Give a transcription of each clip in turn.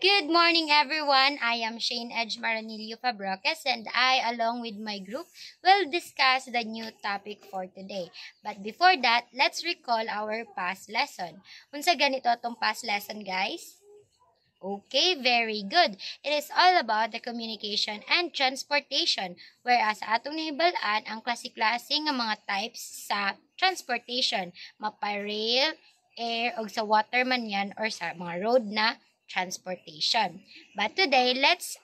Good morning, everyone. I am Shane Edge Maranillo Fabroques, and I, along with my group, will discuss the new topic for today. But before that, let's recall our past lesson. Unsa ganito tong past lesson, guys? Okay, very good. It is all about the communication and transportation, whereas sa atong nahibalaan ang klase-klase nga mga types sa transportation, mapa-rail, air, o sa water man yan, or sa mga road na transportation. But today, let's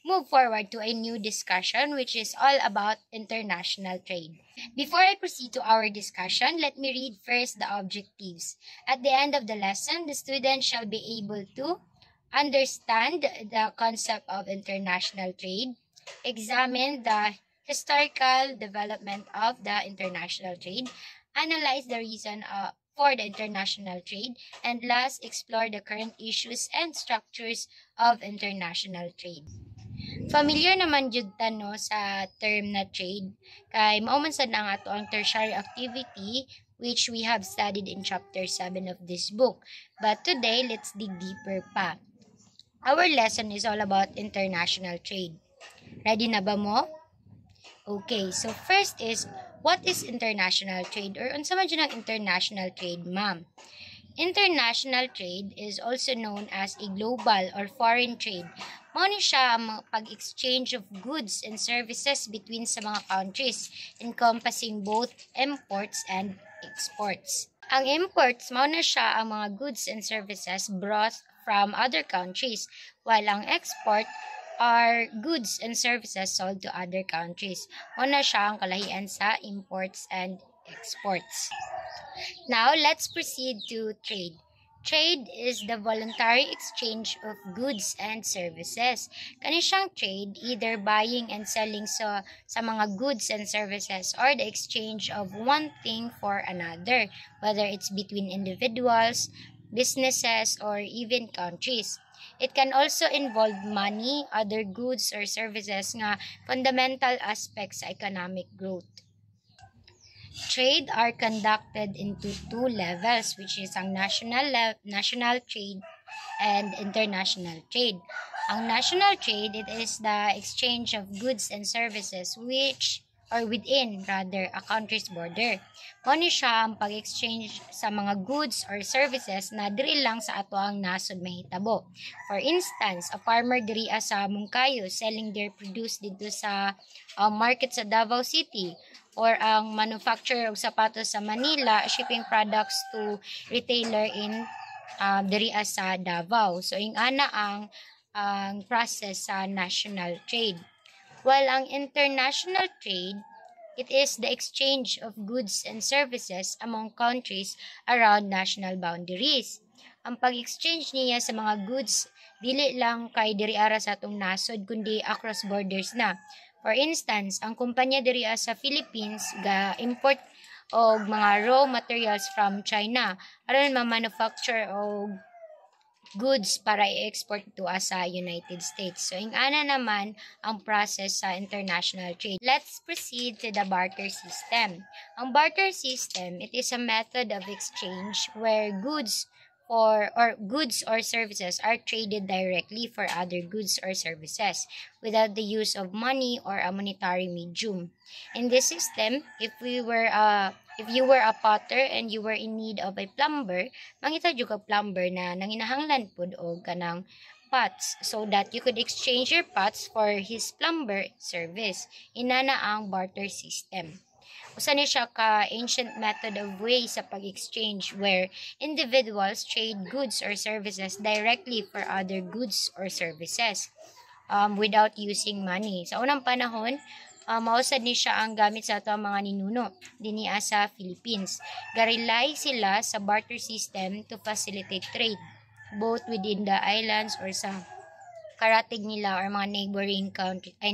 move forward to a new discussion which is all about international trade. Before I proceed to our discussion, let me read first the objectives. At the end of the lesson, the student shall be able to understand the concept of international trade, examine the historical development of the international trade, analyze the reason for the international trade, and last, explore the current issues and structures of international trade. Familiar naman jud ta no sa term na trade kay mao man sad na nga ato ang tertiary activity which we have studied in chapter 7 of this book. But today, let's dig deeper pa. Our lesson is all about international trade. Ready na ba mo? Okay, so first is, what is international trade? Or unsa man dyan ang international trade, ma'am? International trade is also known as a global or foreign trade. Mao ni siya ang pag-exchange of goods and services between sa mga countries, encompassing both imports and exports. Ang imports, mao na siya ang mga goods and services brought from other countries, while ang export are goods and services sold to other countries. Mao na siya ang kalahian sa imports and exports. Now, let's proceed to trade. Trade is the voluntary exchange of goods and services. Kani siyang trade, either buying and selling sa mga goods and services or the exchange of one thing for another, whether it's between individuals, businesses, or even countries. It can also involve money, other goods or services nga fundamental aspects sa economic growth. Trade are conducted into two levels, which is ang national trade and international trade. Ang national trade, it is the exchange of goods and services within a country's border. Mao ni siya ang pag-exchange sa mga goods or services na diri lang sa ato ang nasod mahitabo. For instance, a farmer diri sa Mungkayo selling their produce dito sa market sa Davao City, or ang manufacturer og sapatos sa Manila shipping products to retailer in diri sa Davao. So ingana ang process sa national trade. While ang international trade, it is the exchange of goods and services among countries around national boundaries. Ang pag-exchange niya sa mga goods dili lang kay diri ara sa atong nasod kundi across borders na. For instance, ang kumpanya diri sa Philippines ga import og mga raw materials from China aron ma-manufacture og goods para i-export to sa United States. So, ingana naman ang process sa international trade. Let's proceed to the barter system. Ang barter system, it is a method of exchange where goods or services are traded directly for other goods or services without the use of money or a monetary medium. In this system, if you were a potter and you were in need of a plumber, mangita jud kag plumber na nanginahanglan pud og kanang pots so that you could exchange your pots for his plumber service. Inana ang barter system. Usa ni siya ka ancient method of way sa pag-exchange where individuals trade goods or services directly for other goods or services without using money. Sa unang panahon, mausad ni siya ang gamit sa ato mga ninuno dinhi sa Philippines. Garilay sila sa barter system to facilitate trade both within the islands or sa karatig nila or mga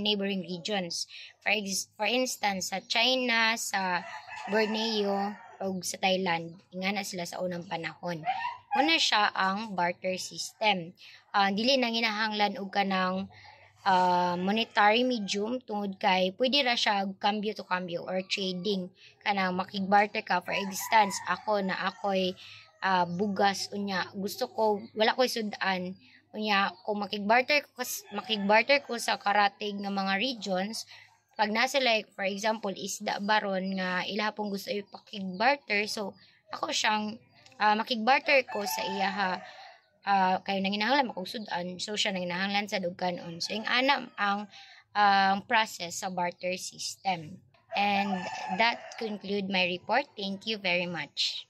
neighboring regions. For instance, sa China, sa Borneo, o sa Thailand, ingana sila sa unang panahon. Una siya ang barter system. Dili nang ginahanglan og kanang monetary medium tungod kay pwede ra siya cambio to cambio or trading kanang makigbarter ka. For instance, ako'y bugas unya gusto ko wala ko sudan unya kung makigbarter ko sa karatig nga mga regions pag nasa like for example isda baron nga ila pong gusto ipakigbarter so ako siyang makigbarter ko sa iyaha kayo nanginahanglan makugsudan so siya nanginahanglan sa dugkanon so yung ana ang process sa barter system. And that conclude my report. Thank you very much.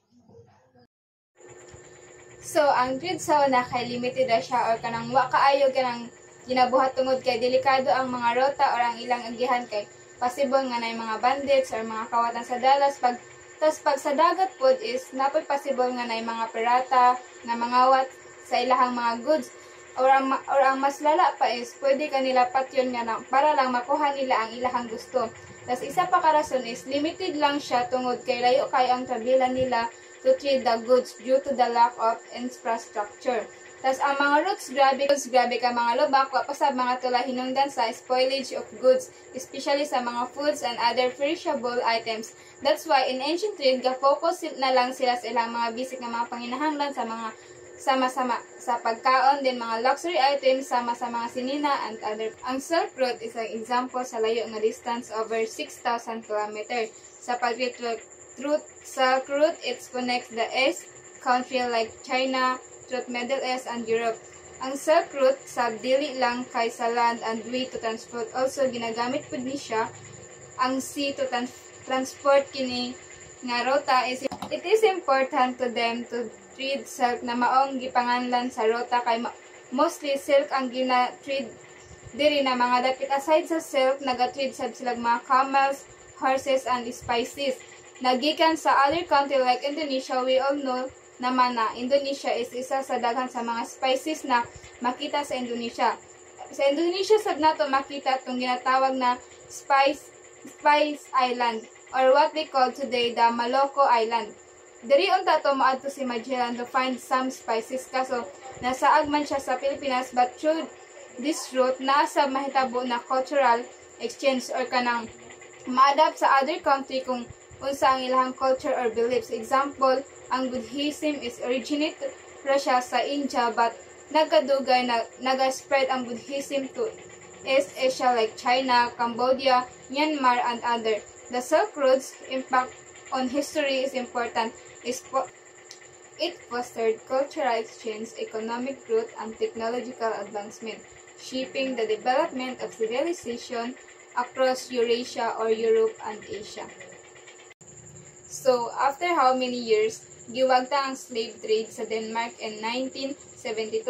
So, ang trade sa una kay limited na siya or kanang wa kaayo kanang ginabuhat tungod kay delikado ang mga rota or ang ilang agihan kay possible nga na mga bandits or mga kawatan sa dalas pag sa dagat pod is napoy possible nga na mga pirata nga mangawat sa ilahang mga goods or ang mas lala pa is pwede kanila patyon nga na para lang makuha nila ang ilahang gusto. Tas isa pa ka rason is limited lang siya tungod kay layo kay ang travelan nila to trade the goods due to the lack of infrastructure. Tas ang mga routes grabe ka mga lubak wa pa sa mga tula hinungdan sa spoilage of goods, especially sa mga foods and other perishable items. That's why in ancient trade ga-focus na lang sila sa ilang mga basic na mga panginahanglan sa mga sama-sama sa pagkaon din mga luxury items sama sa mga sinina and other. Ang Silk Route is an example sa layo nga distance over 6,000 km. Sa Silk Route, it connects the East country like China, through Middle East and Europe. Ang Silk Route sa dili lang kay sa land and way to transport also ginagamit pud ni siya ang sea to transport kini nga rota is it is important to them to trade silk na maong gipanganlan sa rota kay mostly silk ang gina-trade diri na mga dapit. Aside sa silk naga-trade sab sila mga camels, horses and spices nagikan sa other country like Indonesia. We all know naman na Indonesia is isa sa daghan sa mga spices na makita sa Indonesia. Sa Indonesia sab nato makita tong ginatawag na Spice Island or what we call today the Malacca Island. Diri unta to maadto si Magellan to find some spices kaso nasaag man siya sa Pilipinas but through this route nasa mahitabo na cultural exchange or kanang ma-adapt sa other country kung unsa ang ilahang culture or beliefs. Example, ang Buddhism is originate Russia sa India but nagkadugay na naga-spread ang Buddhism to East Asia like China, Cambodia, Myanmar and other. The Silk Road's impact on history is important. It fostered cultural exchange, economic growth, and technological advancement, shaping the development of civilization across Eurasia or Europe and Asia. So, after how many years, giwagta ang slave trade sa Denmark in 1972,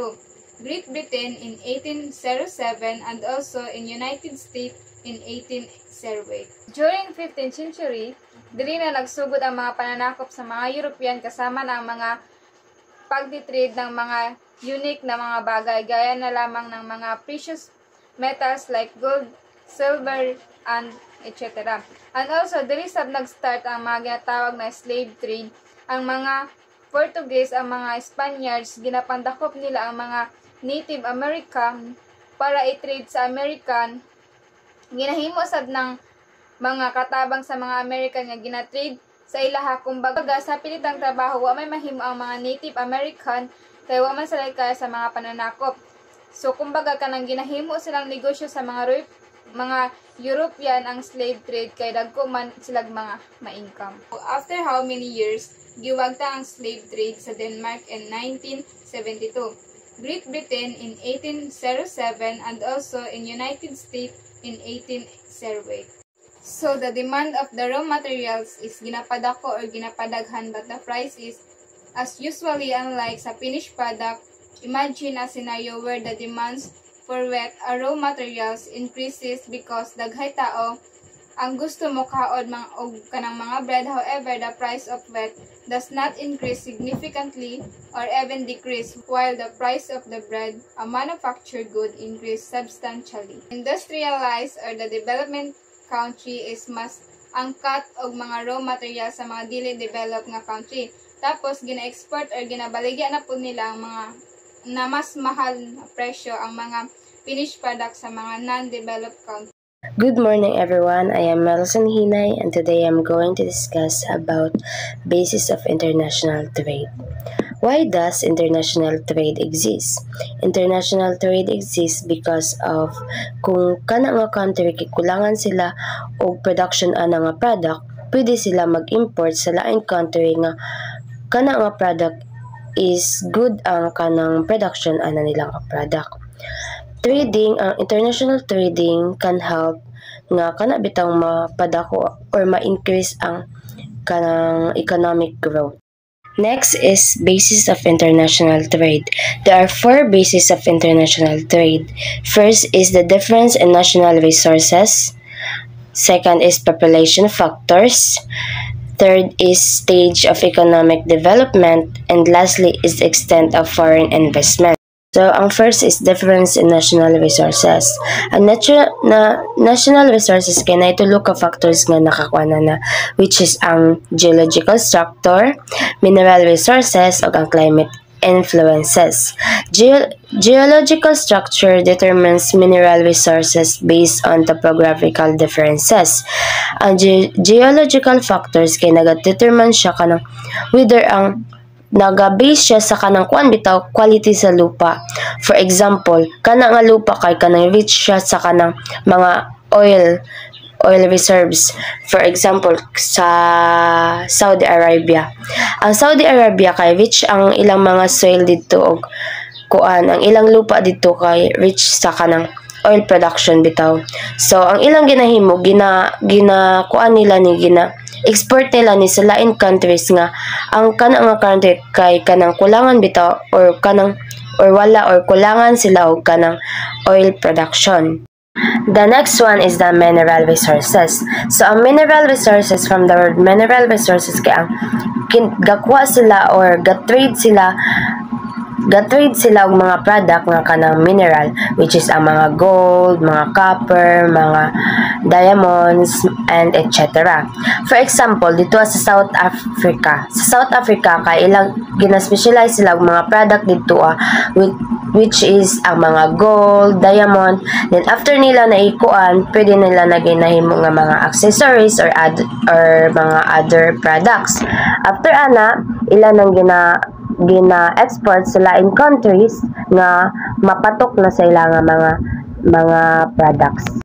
Great Britain in 1807, and also in United States in 1808. During 15th century, dili na nagsugod ang mga pananakop sa mga European kasama na ang mga pagtitrade ng mga unique na mga bagay gaya na lamang ng mga precious metals like gold, silver, and etc. And also, dili sab nag-start ang mga ginatawag na slave trade. Ang mga Portuguese, ang mga Spaniards, ginapandakop nila ang mga Native American para i-trade sa American. Ginahimo sab ng mga katabang sa mga American nga gina-trade sa ilaha kumbaga sa pilitang trabaho wa may mahimo ang mga Native American kay wa man sila kaya sa mga pananakop. So kumbaga kanang ginahimo silang negosyo sa mga European ang slave trade kay dagko man sila mga ma-income. After how many years, giwagta ang slave trade sa Denmark in 1972. Great Britain in 1807 and also in United States in 1808. So the demand of the raw materials is ginapadako or ginapadaghan but the price is as usually unlike sa finished product. Imagine a scenario where the demands for wet raw materials increases because daghay tao ang gusto mo kaod og kanang mga bread. However, the price of wet does not increase significantly or even decrease, while the price of the bread, a manufactured good, increase substantially. Industrialized or the development country is mas angkat og mga raw materials sa mga dili developed nga country. Tapos gina-export or ginabaligya na po nila ang mga na mas mahal na presyo ang mga finished product sa mga non-developed country. Good morning everyone, I am Melson Hinay and today I'm going to discuss about basis of international trade. Why does international trade exist? International trade exists because of kung kana nga country kikulangan sila og production ana nga product, pwede sila mag-import sa laing country nga kana nga product is good ang kanang production ana nilang product. Trading, ang international trading can help nga kana bitang mapadako or ma-increase ang kanang economic growth. Next is basis of international trade. There are 4 bases of international trade. First is the difference in national resources. Second is population factors. Third is stage of economic development. And lastly is the extent of foreign investment. So, ang first is difference in national resources. Ang national resources kay na itulo ka factors nga nakakuha na which is ang geological structure, mineral resources, ug ang climate influences. Geological structure determines mineral resources based on topographical differences. Ang geological factors kay nagadetermine siya kanang whether ang naga-base siya sa kanang kuan bitaw quality sa lupa. For example, kana nga lupa kay kanang rich siya sa kanang mga oil reserves. For example, sa Saudi Arabia. Ang Saudi Arabia kay rich ang ilang mga soil dito og kuan, ang ilang lupa dito kay rich sa kanang oil production bitaw. So ang ilang ginahimo kuan nila ni export nila ni sa lain countries nga ang kana nga country kay kanang kulangan bitaw or kulangan sila og kanang oil production. The next one is the mineral resources. So ang mineral resources, from the word mineral resources kay ang gakuha sila or ga-trade sila og mga product nga kanang mineral, which is ang mga gold, mga copper, mga diamonds, and etc. For example, dito sa South Africa. Sa South Africa kay ilang gina-specialize sila og mga product dito which is ang mga gold, diamond. Then after nila naikuan, pwede nila na ginahimo nga mga accessories or mga other products. After ana, ilan ang gina-export sa lain countries nga mapatok na sa ilang mga products.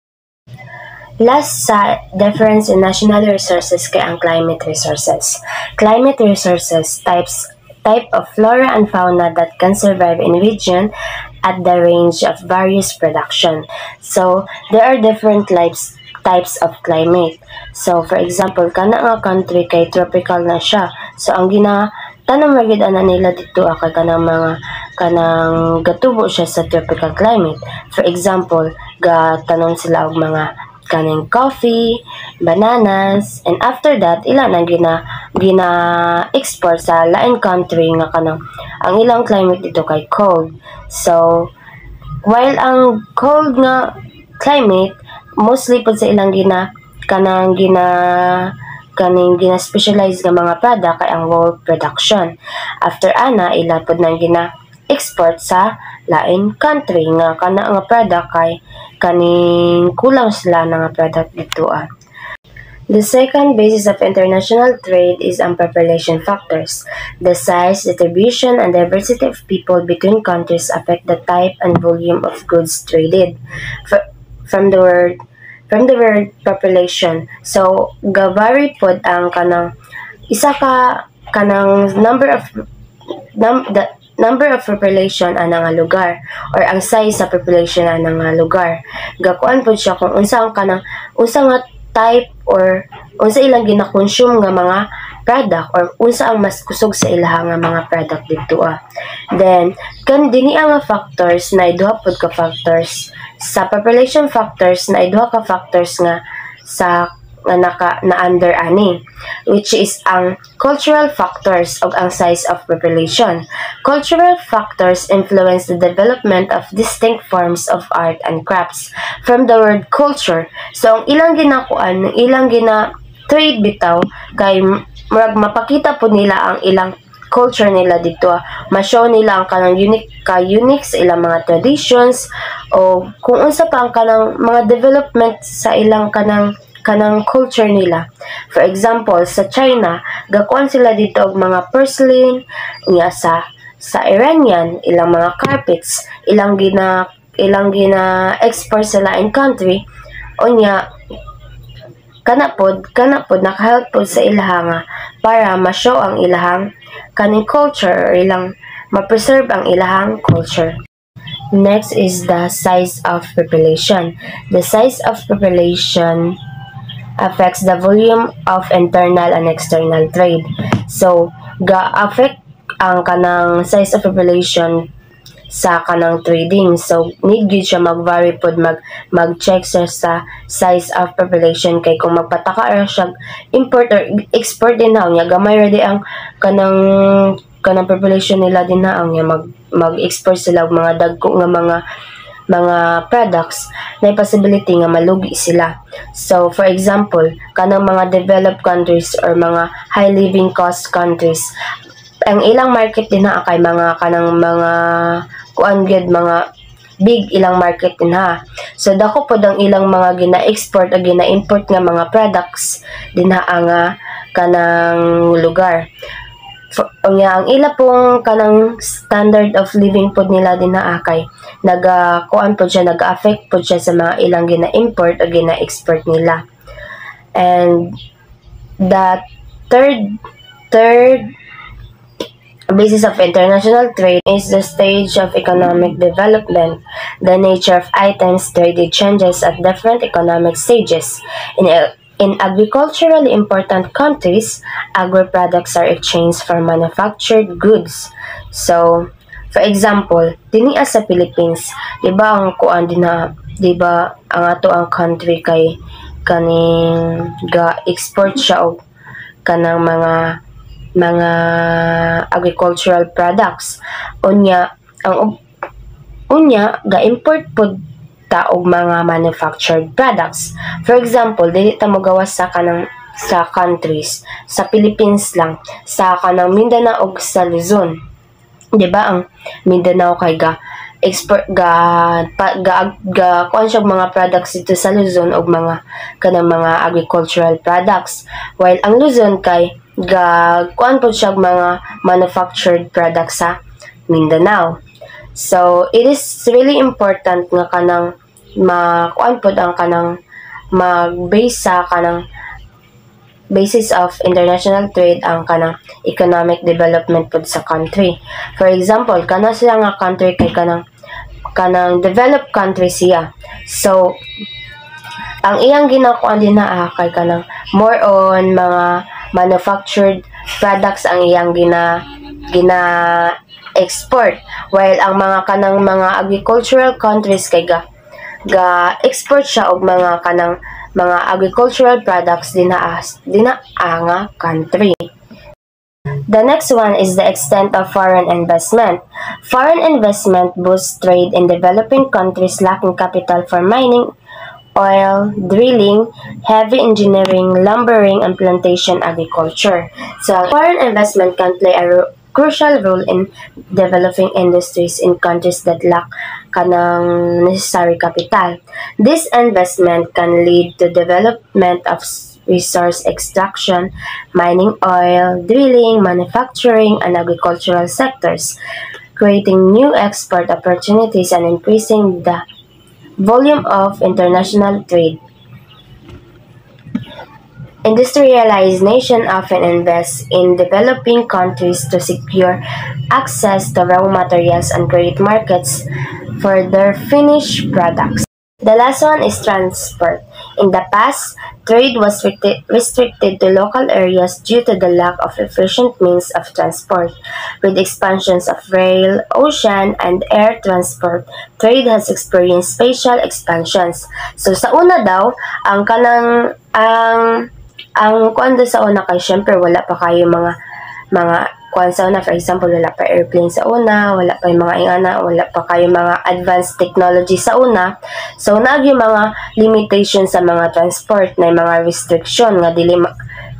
Last sa difference in national resources kay ang climate resources. Climate resources type of flora and fauna that can survive in region at the range of various production. So there are different types of climate. So for example, kana nga country kay tropical na siya. So ang tanong magid-ana nila dito kay kanang gatubo siya sa tropical climate. For example, tanong sila og mga kaning coffee, bananas, and after that ilan ang gina-export sa lain country nga kanang ang ilang climate dito kay cold. So while ang cold nga climate mostly pud sa ilang gina-specialize nga mga product kay ang wool production. After ana ila pud nang gina-export sa lain country nga kana nga product kay kaning kulang sila na nga product dito. The second basis of international trade is ang population factors. The size, distribution, and diversity of people between countries affect the type and volume of goods traded. From the word population, so gavary pod ang kanang isa ka kanang number of population ana nga lugar or ang size sa population ana nga lugar. Gakuan pod siya kung unsa nga type or unsa ilang gina-consume nga mga product or unsa ang mas kusog sa ilaha nga mga product dito. Then dinhi nga factors na iduha pod ka factors sa population factors na iduha ka factors nga na under ani, which is ang cultural factors o ang size of population. Cultural factors influence the development of distinct forms of art and crafts. From the word culture, so ang ilang trade bitaw kay mapakita po nila ang ilang culture nila dito. Ma-show nila ang kanang unique sa ilang mga traditions o kung unsa pa ang kanang mga development sa ilang kanang culture nila. For example, sa China, gakuan sila dito og mga porcelain, nga sa Iranian, ilang mga carpets, ilang gina export sila in country, unya kana pod nakahelp pod sa ilahang para ma-show ang ilahang kaning culture or ilang ma-preserve ang ilahang culture. Next is the size of population. The size of population affects the volume of internal and external trade. So, ga-affect ang kanang size of population sa kanang trading. So, need gyud siya mag-vary pod mag-check sa size of population kay kung magpataka ra siya import or export din na nya gamay ra di ang kanang population nila din na nya mag-export sila og mga dagko nga mga products na possibility nga malugi sila. So, for example, kanang mga developed countries or mga high living cost countries, ang ilang market din na kay mga kanang mga kuan gyud mga big ilang market din ha. So dako pod ang ilang mga gina-export o gina-import nga mga products din ha ang kanang lugar. Ang ila pong kanang standard of living pod nila din na kay kuan pod siya, nag-affect pod siya sa mga ilang gina-import o gina-export nila. And the third basis of international trade is the stage of economic development. The nature of items traded changes at different economic stages. In agriculturally important countries, agri-products are exchanged for manufactured goods. So, for example, diniya sa Philippines, di ba ang kuan din na, di ba ang ato ang country kay kaning ga-export siya og kanang mga agricultural products. Unya ga-import pod ta og mga manufactured products. For example, dili ta mogawas sa countries sa Philippines lang, sa kanang Mindanao ug sa Luzon. Di ba ang Mindanao kay export kuan siya mga products dito sa Luzon og mga kanang mga agricultural products, while ang Luzon kay kuan po siya mga manufactured products sa Mindanao. So it is really important nga kanang kuan po ang kanang mag-base sa kanang basis of international trade ang kanang economic development po sa country. For example, kana siya nga country kay kanang developed country siya. So ang iyang ginakuan din na kay kanang more on mga manufactured products ang iyang gina export, while ang mga kanang mga agricultural countries kay ga export siya og mga kanang mga agricultural products din na nga country. The next one is the extent of foreign investment. Foreign investment boosts trade in developing countries lacking capital for mining, oil, drilling, heavy engineering, lumbering, and plantation agriculture. So, foreign investment can play a crucial role in developing industries in countries that lack kanang necessary capital. This investment can lead to development of resource extraction, mining oil, drilling, manufacturing, and agricultural sectors, creating new export opportunities and increasing the volume of international trade. Industrialized nations often invest in developing countries to secure access to raw materials and create markets for their finished products. The last one is transport. In the past, trade was restricted to local areas due to the lack of efficient means of transport. With expansions of rail, ocean, and air transport, trade has experienced spatial expansions. So sa una daw, ang kuan sa una kay syempre wala pa kayo mga kuan sa una, for example, wala pa airplane sa una, wala pa yung mga ingana, wala pa kayo mga advanced technology sa una. So, yung mga limitation sa mga transport, na yung mga restriction nga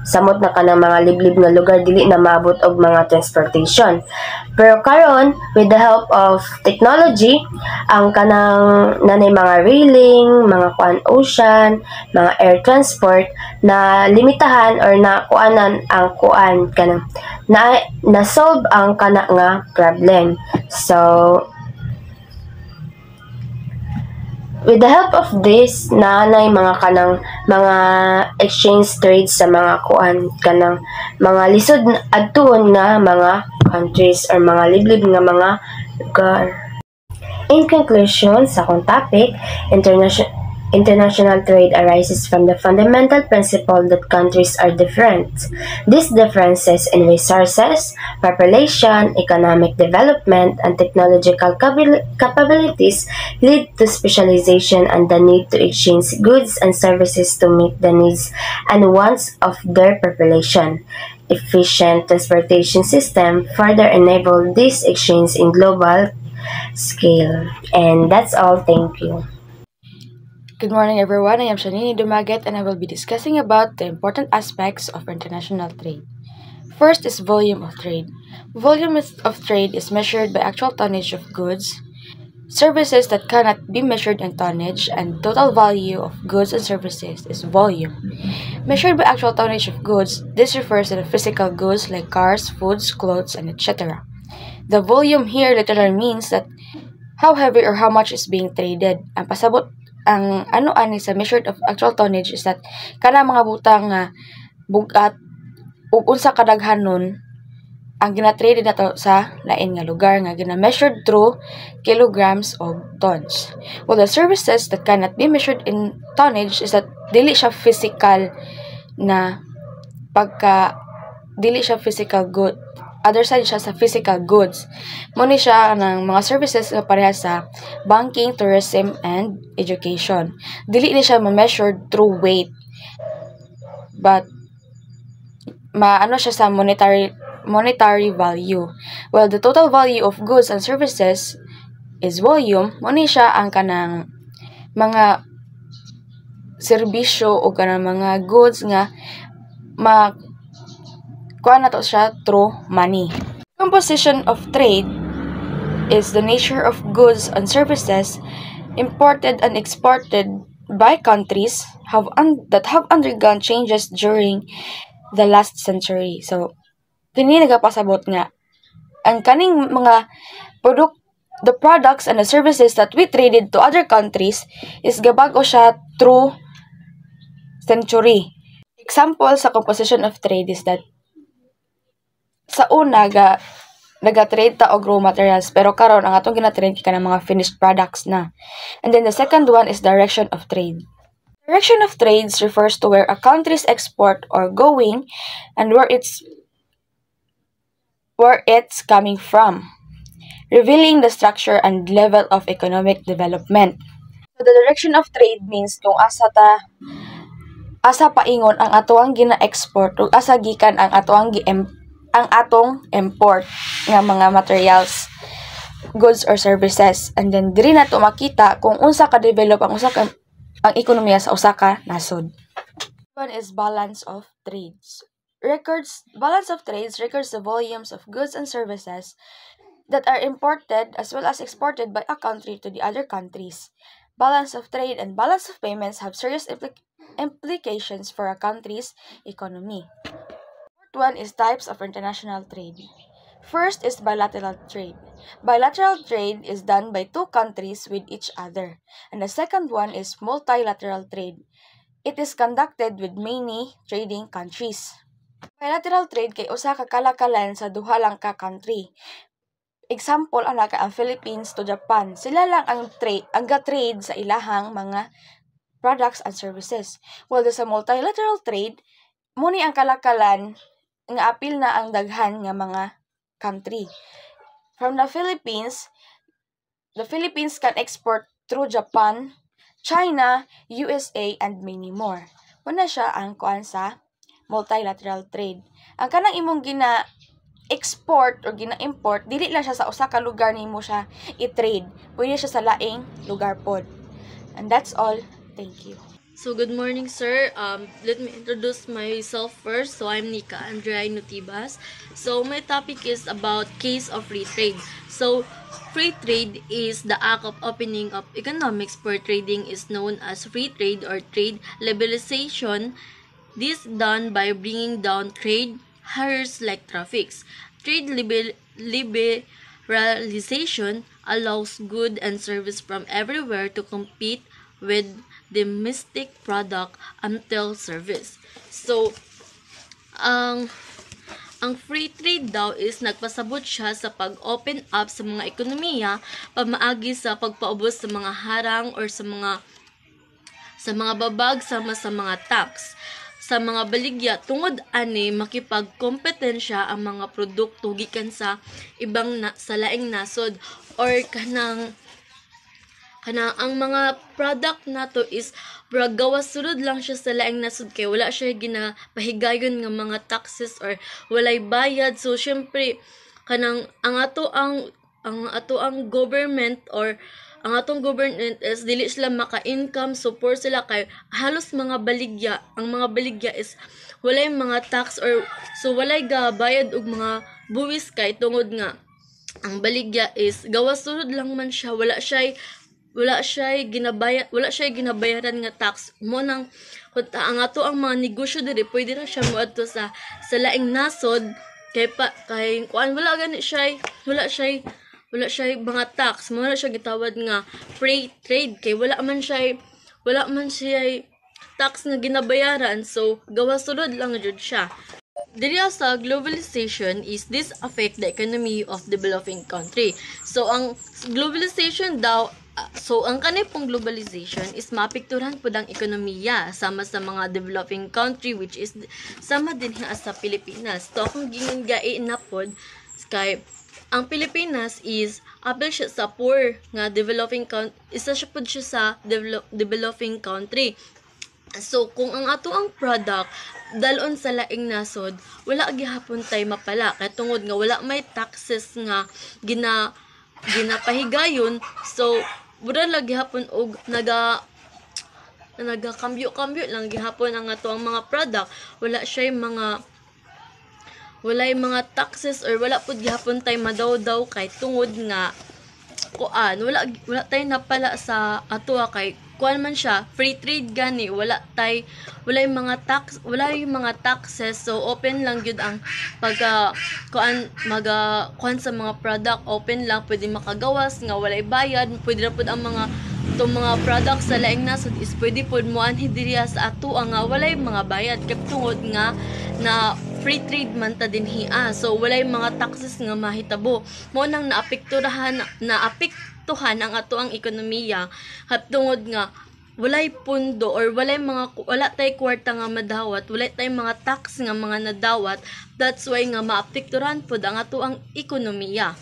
samot na kanang mga liblib nga lugar dili na maabot og mga transportation. Pero karon, with the help of technology, ang kanang nanay mga railing, mga kuan ocean, mga air transport na limitahan or na kuanan ang kuan kanang na solve ang kana nga problem. So with the help of this, naanay mga kanang mga exchange trades sa mga kuan kanang mga lisod adtuon nga mga countries or mga liblib nga mga lugar. In conclusion, sa akong topic, international trade arises from the fundamental principle that countries are different. These differences in resources, population, economic development, and technological capabilities lead to specialization and the need to exchange goods and services to meet the needs and wants of their population. Efficient transportation system further enable this exchange in global scale. And that's all. Thank you. Good morning, everyone. I am Shanini Dumaget, and I will be discussing about the important aspects of international trade. First is volume of trade. Volume of trade is measured by actual tonnage of goods, services that cannot be measured in tonnage, and total value of goods and services is volume. Measured by actual tonnage of goods, this refers to the physical goods like cars, foods, clothes, and etc. The volume here literally means that how heavy or how much is being traded. Ang pasabot ang ani sa measured of actual tonnage is that kana mga butang nga bugat ug unsa kadaghan nun ang gina-trade nato sa lain nga lugar nga gina-measured through kilograms or tons. Well, the services that cannot be measured in tonnage is that dili siya physical good. Other side siya sa physical goods. Muna siya ng mga services na parehas sa banking, tourism, and education. Dili ni siya ma-measured through weight. But, siya sa monetary value. Well, the total value of goods and services is volume. Muna siya ang kanang mga serbisyo o kanang mga goods nga kuha na to siya through money. Composition of trade is the nature of goods and services imported and exported by countries that have undergone changes during the last century. So, kini nagapasabot nga ang kaning mga the products and the services that we traded to other countries is gabago siya through century. Example sa composition of trade is that sa una naga-trade ta og raw materials pero karon ang atong gina-trade ka ng mga finished products na. And then the second one is direction of trade. Direction of trades refers to where a country's export or going and where it's coming from, revealing the structure and level of economic development. So the direction of trade means kung asa paingon ang atoang gina-export ug asa gikan ang atong import nga mga materials, goods or services. And then diri nato makita kung unsa ka develop ang ekonomiya sa usa ka nasod. One is balance of trades. Balance of trades records the volumes of goods and services that are imported as well as exported by a country to the other countries. Balance of trade and balance of payments have serious implications for a country's economy. One is types of international trade. First is bilateral trade. Bilateral trade is done by two countries with each other. And the second one is multilateral trade. It is conducted with many trading countries. Bilateral trade kay usa ka kalakalan sa duha lang ka country. Example ang Philippines to Japan. Sila lang ang ga-trade sa ilahang mga products and services. While sa multilateral trade, muni ang kalakalan nga apil na ang daghan nga mga country. From the Philippines can export through Japan, China, USA, and many more. Muna siya ang kuan sa multilateral trade. Ang kanang imong gina-export or gina-import, dili lang siya sa usa ka lugar nimo siya i-trade. Pwede siya sa laing lugar pod. And that's all. Thank you. So, good morning, sir. Let me introduce myself first. So, I'm Nika Andrea Nutibas. So, my topic is about case of free trade. So, free trade is the act of opening up economics for trading is known as free trade or trade liberalization. This done by bringing down trade barriers like traffics. Trade liberalization allows good and service from everywhere to compete with domestic product until service. So, ang ang free trade daw is nagpasabot siya sa pag-open up sa mga ekonomiya pamaagi sa pagpaubos sa mga harang or sa mga babag sama sa mga tax sa mga baligya tungod ani makipagkompetensya ang mga produkto gikan sa sa laing nasod or kanang ang mga product nato is gawas sulod lang siya sa laing nasod kay wala siya ginapahigayon nga mga taxes or walay bayad. So syempre kanang ang government or ang atong government is dili sila maka-income, support sila kay halos mga baligya. Ang mga baligya is walay mga tax or so walay gabayad og mga buwis kay tungod nga ang baligya is gawas sulod lang man siya, wala siya ginabayaran nga tax mo nang ang ato ang mga negosyo diri pwede ra siya moadto sa laing nasod kay kuan wala siya mga tax mo na siya gitawad nga free trade kay wala man siya tax nga ginabayaran, so gawas sulod lang jud siya. Diri sa globalization is this affect the economy of developing country. So ang globalization daw ang kanipong globalization is maapektuhan pud ang ekonomiya sama sa mga developing country which is sama din sa Pilipinas. So akong gingai na pod kay ang Pilipinas is apil siya sa poor nga developing country, isa siya pod siya sa developing country. So kung ang ato ang product dalon sa laing nasod, wala gihapon tay mapala kay tungod nga wala may taxes nga ginapahigayon. So bura lang gihapon og nagakambyo lang gihapon ang ato ang mga product, walay mga taxes or wala pud gihapon tay madawdaw kay tungod nga wala tay napala sa ato kay kuan man siya free trade gani wala yung mga taxes, so open lang gyud ang kuan sa mga product, open lang pwede makagawas nga walay bayad, pwede ra pud ang mga products sa laing nasod is pwede pud mo anhi diri sa ato nga walay mga bayad kay tungod nga na free trade man ta dinhi so walay mga taxes nga mahitabo mo nang naapektuhan ang ato ang ekonomiya tungod nga walay pundo or wala tay kwarta nga madawat, wala tay mga tax nga mga nadawat. That's why nga maapektuhan pud ang ato ang ekonomiya.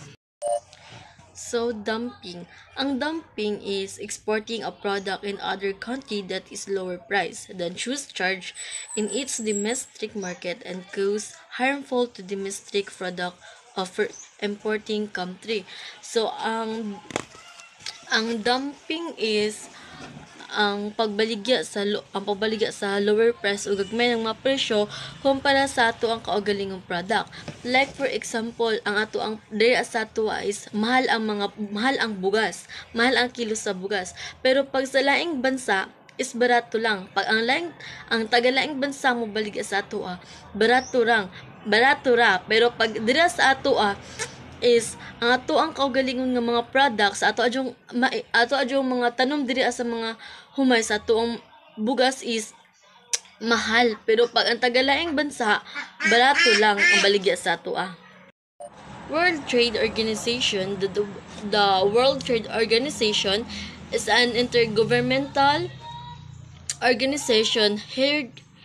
So, dumping. Ang dumping is exporting a product in other country that is lower price than choose charge in its domestic market and cause harmful to domestic product of importing country. So, ang dumping is ang pagbaligya sa lower price o gagmay ng mga presyo kumpara sa ato ang kaugalingong product. Like for example, ang ato ang diri sa ato is mahal ang bugas, mahal ang kilo sa bugas. Pero pag sa laing bansa is barato lang. Pag ang taga-laing bansa mo baligya sa ato barato ra. Pero pag diri sa ato is ang ato ang kaugalingon nga mga products ato adjong mga tanom diri sa mga humay sa ato ang bugas is mahal, pero pag ang tagalaing bansa barato lang ang baligya sa ato World Trade Organization. The World Trade Organization is an intergovernmental organization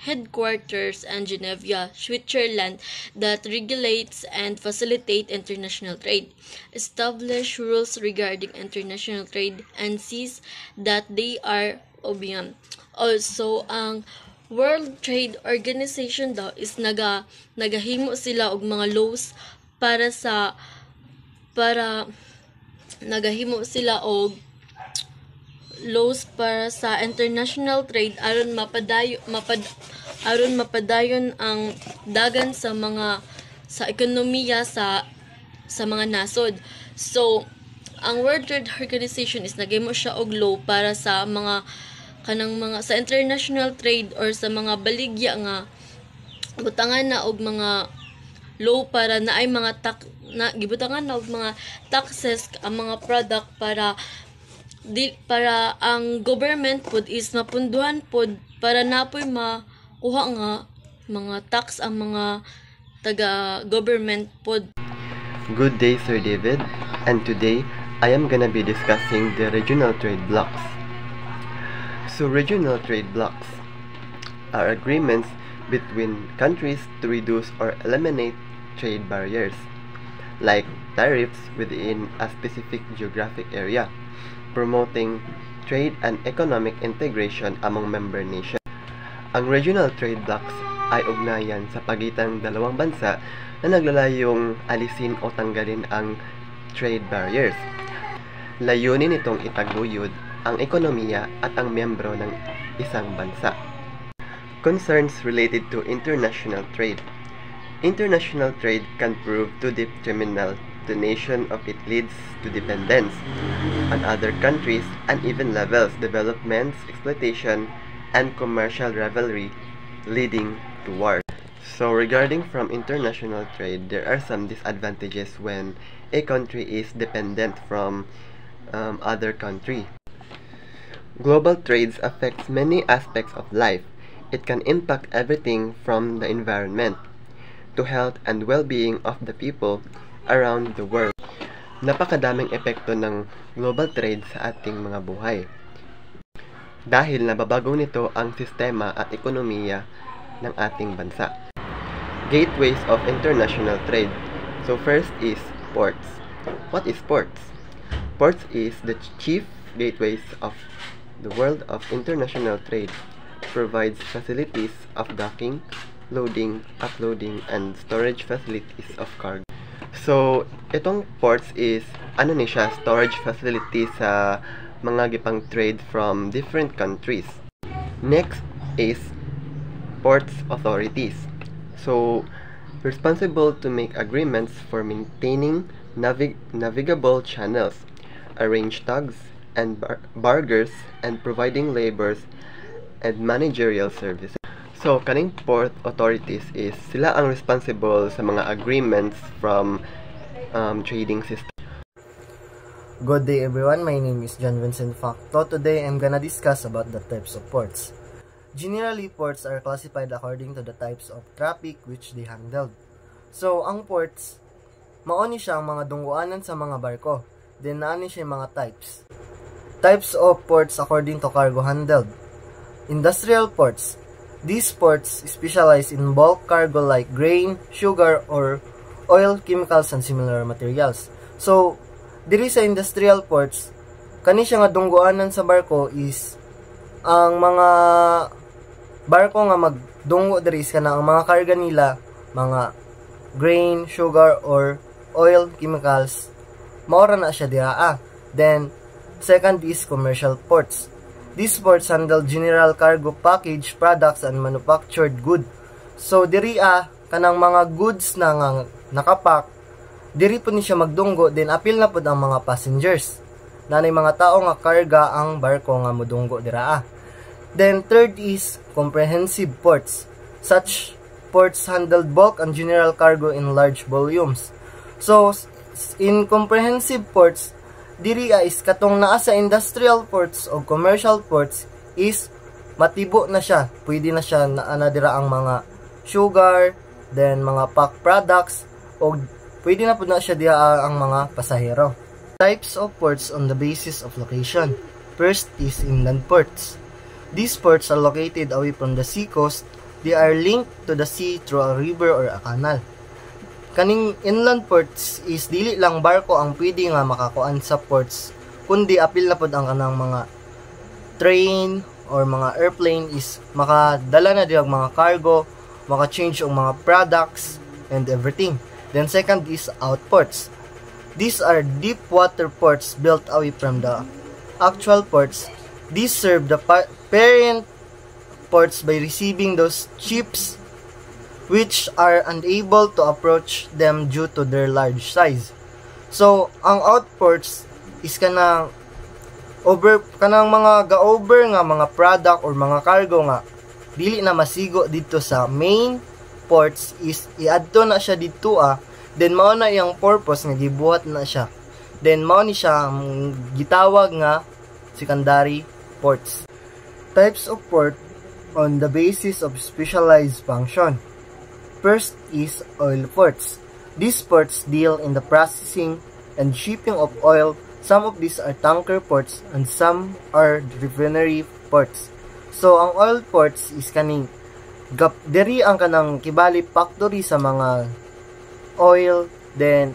headquarters in Geneva, Switzerland, that regulates and facilitates international trade, establish rules regarding international trade, and sees that they are obedient. Also, ang World Trade Organization daw is nagahimo sila og mga laws para nagahimo sila og laws para sa international trade aron mapadayon ang dagan sa ekonomiya sa mga nasod. So ang World Trade Organization is nagahimo siya og law para sa sa international trade or sa mga baligya nga butangan na og mga law para naay mga gibutangan na og mga taxes ang mga product para ang government pod is mapunduhan pod para napoy makuha nga mga tax ang mga taga government pod. Good day, Sir David, and today I am gonna be discussing the regional trade blocks. So regional trade blocks are agreements between countries to reduce or eliminate trade barriers, like tariffs within a specific geographic area, promoting trade and economic integration among member nations. Ang regional trade blocks ay ugnayan sa pagitan ng dalawang bansa na naglalayong alisin o tanggalin ang trade barriers. Layunin nitong itaguyod ang ekonomiya at ang miyembro ng isang bansa. Concerns related to international trade. International trade can prove too detrimental to the nation if it leads to dependence on other countries and even levels developments, exploitation, and commercial rivalry leading to war. So regarding from international trade, there are some disadvantages when a country is dependent from other country. Global trades affects many aspects of life. It can impact everything from the environment to health and well-being of the people around the world. Napakadaming epekto ng global trade sa ating mga buhay. Dahil nababago nito ang sistema at ekonomiya ng ating bansa. Gateways of international trade. So first is ports. What is ports? Ports is the chief gateways of the world of international trade. Provides facilities of docking, loading, uploading, and storage facilities of cargo. So, itong ports is, storage facility sa mga gipang trade from different countries. Next is ports authorities. So, responsible to make agreements for maintaining navigable channels, arrange tugs and bargers, and providing labors and managerial services. So, kaning port authorities is sila ang responsible sa mga agreements from trading system. Good day everyone, my name is John Vincent Facto. Today I'm gonna discuss about the types of ports. Generally, ports are classified according to the types of traffic which they handled. So, ang ports, maoni siya ang mga dungguanan sa mga barko. Then, naani siya yung mga types. Types of ports according to cargo handled. Industrial ports. These ports specialize in bulk cargo like grain, sugar, or oil, chemicals, and similar materials. So, diri sa industrial ports, kani siya nga dungguanan sa barko is ang mga barko nga magdunggo diri is kana ang mga karga nila, mga grain, sugar, or oil, chemicals, maora na siya diraa. Then, second is commercial ports. These ports handle general cargo package, products, and manufactured good. So, diri kanang mga goods na nga nakapak, diri po ni siya magdunggo, then apil na po ang mga passengers. Nanay mga tao nga karga ang barko nga mudunggo dira. Then, third is comprehensive ports. Such ports handle bulk and general cargo in large volumes. So, in comprehensive ports, diri is katong naa sa industrial ports o commercial ports is matibo na siya. Pwede na siya na dira ang mga sugar, then mga pack products, o pwede na po na siya dira ang mga pasahero. Types of ports on the basis of location. First is inland ports. These ports are located away from the sea coast. They are linked to the sea through a river or a canal. Kaning inland ports is dili lang barko ang pwede nga makakuan sa ports, kundi apil na pod ang kanang mga train or mga airplane is makadala na diog mga cargo, maka-change og mga products and everything. Then second is outports. These are deep water ports built away from the actual ports. These serve the parent ports by receiving those ships which are unable to approach them due to their large size. So, ang outports is kanang mga ga-over nga mga product or mga cargo nga dili na masigo dito sa main ports is iadto na siya dito then mao na iyang purpose nga gibuhat na siya. Then mao ni siya gitawag nga secondary ports. Types of port on the basis of specialized function. First is oil ports. These ports deal in the processing and shipping of oil. Some of these are tanker ports and some are refinery ports. So ang oil ports is kaning diri ang kanang kibali factory sa mga oil, then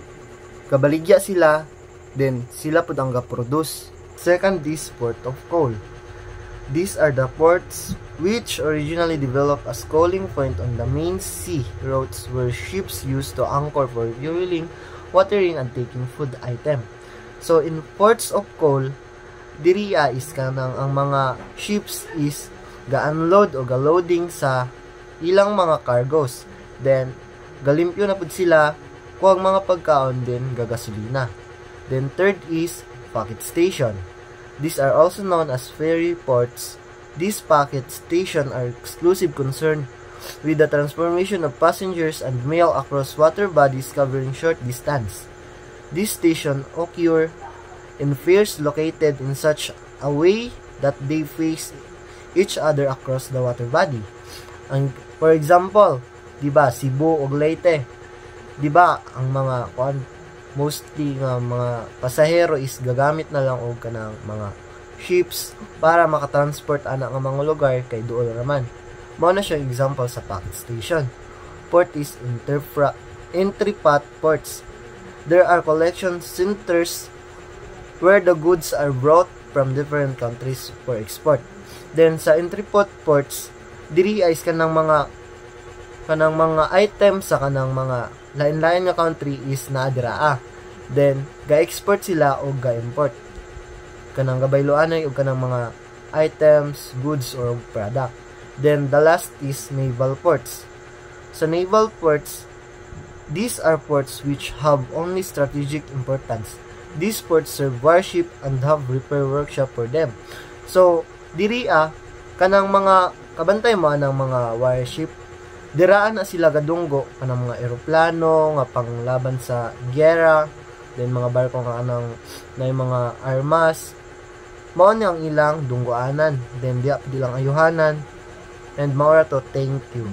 kabaligya sila, then sila pud ang ga-produce. Second is port of call. These are the ports which originally developed as coaling point on the main sea routes where ships used to anchor for fueling, watering, and taking food item. So in ports of call, diri is kanang ang mga ships is ga-unload o ga-loading sa ilang mga cargos. Then galimpyo na pud sila kuang mga pagkaon, then gagasolina. Then third is packet station. These are also known as ferry ports. These packet stations are exclusive concern with the transformation of passengers and mail across water bodies covering short distance. These stations occur in piers located in such a way that they face each other across the water body. And for example, diba Cebu ug Leyte, diba ang mga mostly nga mga pasahero is gagamit na lang og kanang mga ships para makatransport ana nga mga lugar kay duol raman. Mao na siya example sa packet station. Port is entrepot ports. There are collection centers where the goods are brought from different countries for export. Then sa entrepot ports, diri ay kanang mga items sa kanang mga lain-lain nga country is naadira. Then ga-export sila o ga-import kanang gabayloanay og kanang mga items, goods or product. Then the last is naval ports. Sa naval ports, these are ports which have only strategic importance. These ports serve warship and have repair workshop for them. So diri kanang mga kabantay mo ng mga warship, diraan na sila gadunggo kanang mga eroplano nga panglaban sa giyera, then mga barko nga anang na mga armas. Mao ni ang ilang dunggoanan, then dilang ayuhanan, and maura to thank you.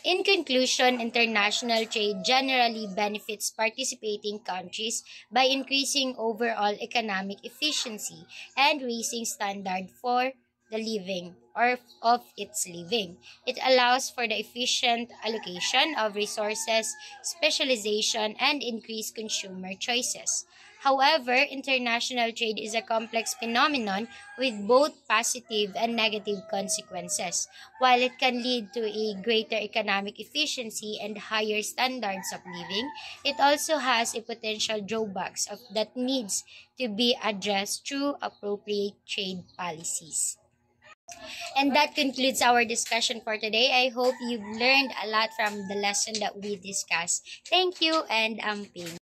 In conclusion, international trade generally benefits participating countries by increasing overall economic efficiency and raising standard for the living or of its living. It allows for the efficient allocation of resources, specialization, and increased consumer choices. However, international trade is a complex phenomenon with both positive and negative consequences. While it can lead to a greater economic efficiency and higher standards of living, it also has a potential drawbacks that needs to be addressed through appropriate trade policies. And that concludes our discussion for today. I hope you've learned a lot from the lesson that we discussed. Thank you and amping.